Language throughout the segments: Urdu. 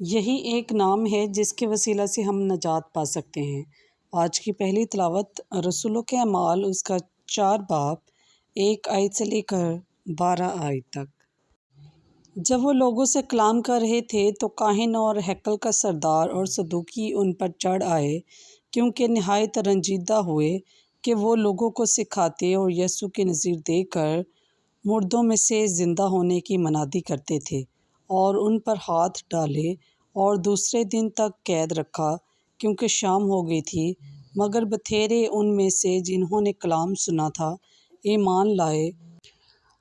یہی ایک نام ہے جس کے وسیلہ سے ہم نجات پا سکتے ہیں۔ آج کی پہلی تلاوت رسولوں کے اعمال اس کا 4 باب 1 آیت سے لے کر 12 آیت تک۔ جب وہ لوگوں سے کلام کر رہے تھے تو کاہن اور ہیکل کا سردار اور صدوقی ان پر چڑھ آئے، کیونکہ نہایت رنجیدہ ہوئے کہ وہ لوگوں کو سکھاتے اور یسوع کی نظیر دے کر مردوں میں سے زندہ ہونے کی منادی کرتے تھے، اور ان پر ہاتھ ڈالے اور دوسرے دن تک قید رکھا، کیونکہ شام ہو گئی تھی۔ مگر بتھیرے ان میں سے جنہوں نے کلام سنا تھا ایمان لائے،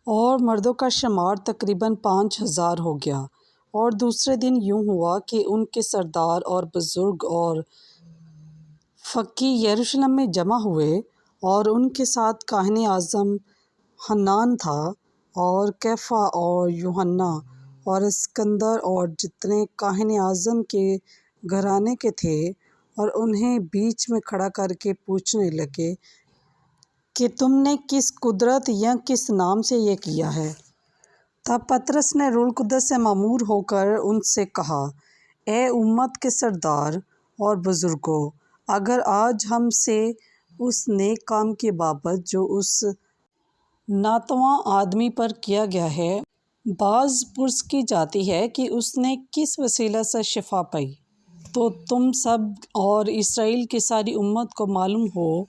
اور مردوں کا شمار تقریباً 5000 ہو گیا۔ اور دوسرے دن یوں ہوا کہ ان کے سردار اور بزرگ اور فقیہ یروشلم میں جمع ہوئے، اور ان کے ساتھ کاہن اعظم حنان تھا، اور کیفا اور یوحنا اور اسکندر اور جتنے کاہن اعظم کے گھرانے کے تھے، اور انہیں بیچ میں کھڑا کر کے پوچھنے لگے کہ تم نے کس قدرت یا کس نام سے یہ کیا ہے؟ تب پطرس نے روح القدس سے مامور ہو کر ان سے کہا، اے امت کے سردار اور بزرگوں، اگر آج ہم سے اس نیک کام کی بابت جو اس ناتواں آدمی پر کیا گیا ہے باز پرس کی جاتی ہے کہ اس نے کس وسیلہ سے شفا پائی، تو تم سب اور اسرائیل کی ساری امت کو معلوم ہو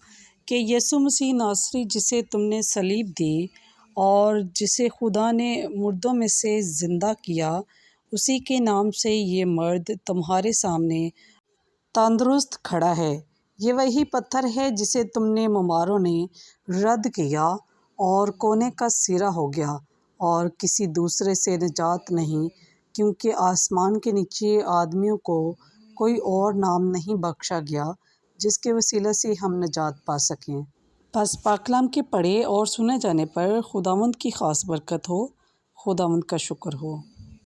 کہ یسوع مسیح ناصری جسے تم نے صلیب دی اور جسے خدا نے مردوں میں سے زندہ کیا، اسی کے نام سے یہ مرد تمہارے سامنے تندرست کھڑا ہے۔ یہ وہی پتھر ہے جسے تم نے معماروں نے رد کیا اور کونے کا سرا ہو گیا، اور کسی دوسرے سے نجات نہیں، کیونکہ آسمان کے نیچے آدمیوں کو کوئی اور نام نہیں بخشا گیا جس کے وسیلہ سے ہم نجات پا سکیں۔ پس پاک کلام کے پڑھے اور سنے جانے پر خداوند کی خاص برکت ہو۔ خداوند کا شکر ہو۔